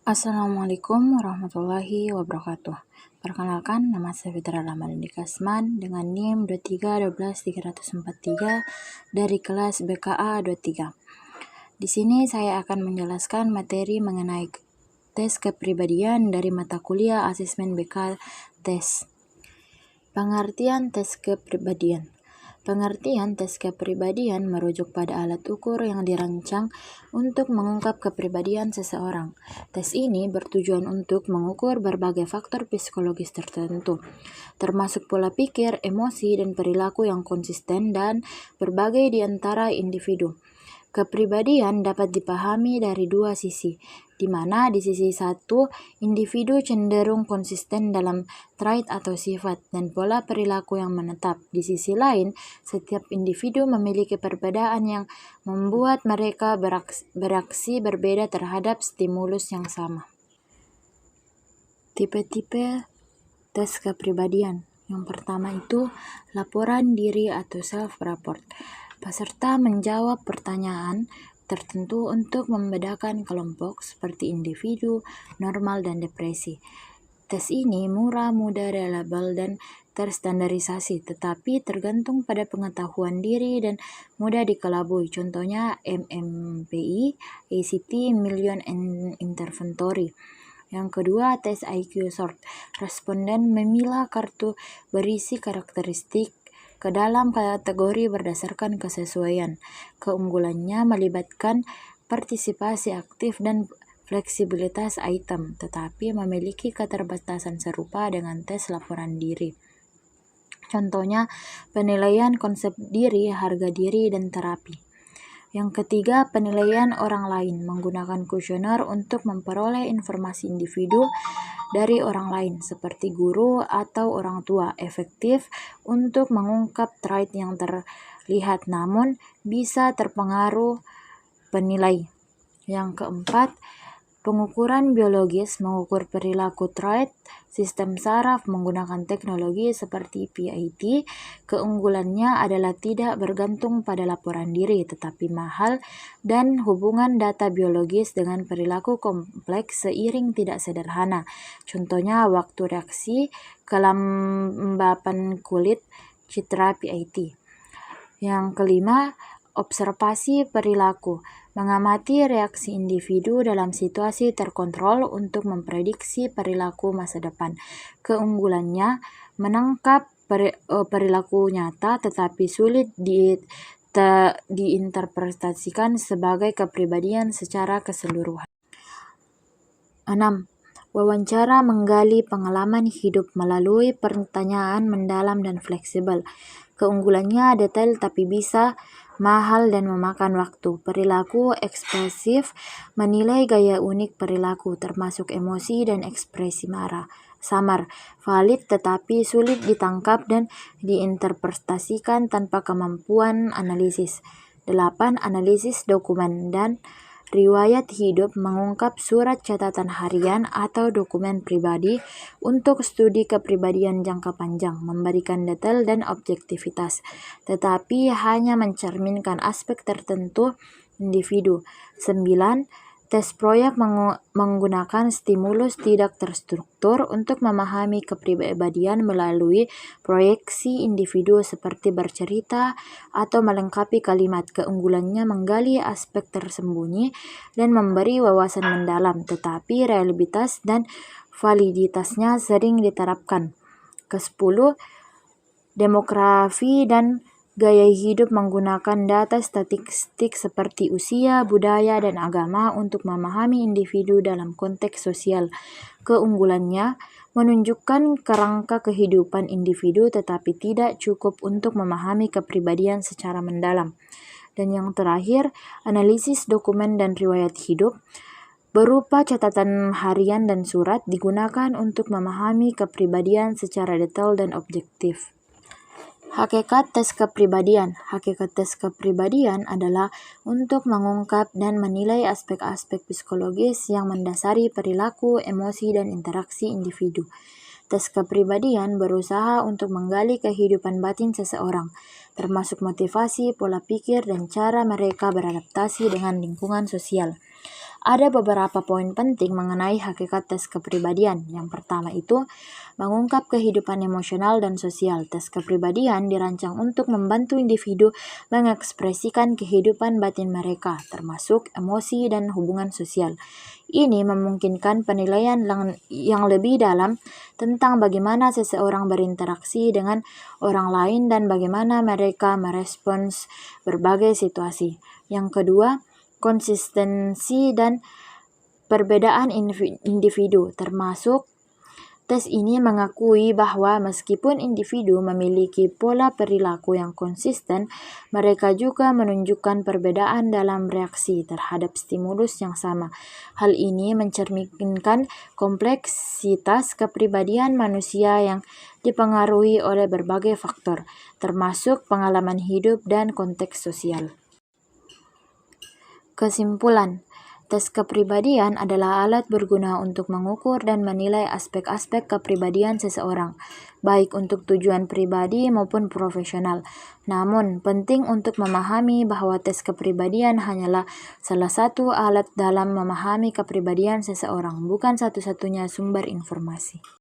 Assalamualaikum warahmatullahi wabarakatuh. Perkenalkan, nama saya Fitra Ramadhani Kasman dengan NIM 23 dari kelas BKA 23. Di sini saya akan menjelaskan materi mengenai tes kepribadian dari mata kuliah asesmen BK tes. Pengertian tes kepribadian. Pengertian tes kepribadian merujuk pada alat ukur yang dirancang untuk mengungkap kepribadian seseorang. Tes ini bertujuan untuk mengukur berbagai faktor psikologis tertentu, termasuk pola pikir, emosi, dan perilaku yang konsisten dan berbagai di antara individu. Kepribadian dapat dipahami dari dua sisi, di mana di sisi satu, individu cenderung konsisten dalam trait atau sifat dan pola perilaku yang menetap. Di sisi lain, setiap individu memiliki perbedaan yang membuat mereka bereaksi berbeda terhadap stimulus yang sama. Tipe-tipe tes kepribadian. Yang pertama itu laporan diri atau self-report. Peserta menjawab pertanyaan tertentu untuk membedakan kelompok seperti individu, normal, dan depresi. Tes ini murah, mudah, reliable, dan terstandarisasi, tetapi tergantung pada pengetahuan diri dan mudah dikelabui. Contohnya MMPI, ACT, Million Interventory. Yang kedua, tes IQ Short. Responden memilah kartu berisi karakteristik ke dalam kategori berdasarkan kesesuaian. Keunggulannya melibatkan partisipasi aktif dan fleksibilitas item, tetapi memiliki keterbatasan serupa dengan tes laporan diri. Contohnya, penilaian konsep diri, harga diri, dan terapi. Yang ketiga, penilaian orang lain menggunakan kuesioner untuk memperoleh informasi individu dari orang lain seperti guru atau orang tua, efektif untuk mengungkap trait yang terlihat namun bisa terpengaruh penilai. Yang keempat, pengukuran biologis mengukur perilaku trait sistem saraf menggunakan teknologi seperti PIT. Keunggulannya adalah tidak bergantung pada laporan diri, tetapi mahal dan hubungan data biologis dengan perilaku kompleks seiring tidak sederhana. Contohnya waktu reaksi, kelembapan kulit, citra PIT. Yang kelima, observasi perilaku. Mengamati reaksi individu dalam situasi terkontrol untuk memprediksi perilaku masa depan. Keunggulannya menangkap perilaku nyata tetapi sulit diinterpretasikan sebagai kepribadian secara keseluruhan. 6. Wawancara menggali pengalaman hidup melalui pertanyaan mendalam dan fleksibel. Keunggulannya detail tapi bisa mahal dan memakan waktu. Perilaku ekspresif menilai gaya unik perilaku termasuk emosi dan ekspresi samar, valid tetapi sulit ditangkap dan diinterpretasikan tanpa kemampuan analisis. 8. Analisis dokumen dan riwayat hidup mengungkap surat catatan harian atau dokumen pribadi untuk studi kepribadian jangka panjang, memberikan detail dan objektivitas, tetapi hanya mencerminkan aspek tertentu individu. 9. Tes proyek menggunakan stimulus tidak terstruktur untuk memahami kepribadian melalui proyeksi individu seperti bercerita atau melengkapi kalimat. Keunggulannya menggali aspek tersembunyi dan memberi wawasan mendalam, tetapi reliabilitas dan validitasnya sering diterapkan. Ke-10, demografi dan gaya hidup menggunakan data statistik seperti usia, budaya, dan agama untuk memahami individu dalam konteks sosial. Keunggulannya menunjukkan kerangka kehidupan individu tetapi tidak cukup untuk memahami kepribadian secara mendalam. Dan yang terakhir, analisis dokumen dan riwayat hidup berupa catatan harian dan surat digunakan untuk memahami kepribadian secara detail dan objektif. Hakikat tes kepribadian. Hakikat tes kepribadian adalah untuk mengungkap dan menilai aspek-aspek psikologis yang mendasari perilaku, emosi, dan interaksi individu. Tes kepribadian berusaha untuk menggali kehidupan batin seseorang, termasuk motivasi, pola pikir, dan cara mereka beradaptasi dengan lingkungan sosial. Ada beberapa poin penting mengenai hakikat tes kepribadian. Yang pertama itu, mengungkap kehidupan emosional dan sosial. Tes kepribadian dirancang untuk membantu individu mengekspresikan kehidupan batin mereka, termasuk emosi dan hubungan sosial. Ini memungkinkan penilaian yang lebih dalam tentang bagaimana seseorang berinteraksi dengan orang lain dan bagaimana mereka merespons berbagai situasi. Yang kedua, konsistensi dan perbedaan individu, termasuk tes ini mengakui bahwa meskipun individu memiliki pola perilaku yang konsisten, mereka juga menunjukkan perbedaan dalam reaksi terhadap stimulus yang sama. Hal ini mencerminkan kompleksitas kepribadian manusia yang dipengaruhi oleh berbagai faktor, termasuk pengalaman hidup dan konteks sosial. Kesimpulan, tes kepribadian adalah alat berguna untuk mengukur dan menilai aspek-aspek kepribadian seseorang, baik untuk tujuan pribadi maupun profesional. Namun, penting untuk memahami bahwa tes kepribadian hanyalah salah satu alat dalam memahami kepribadian seseorang, bukan satu-satunya sumber informasi.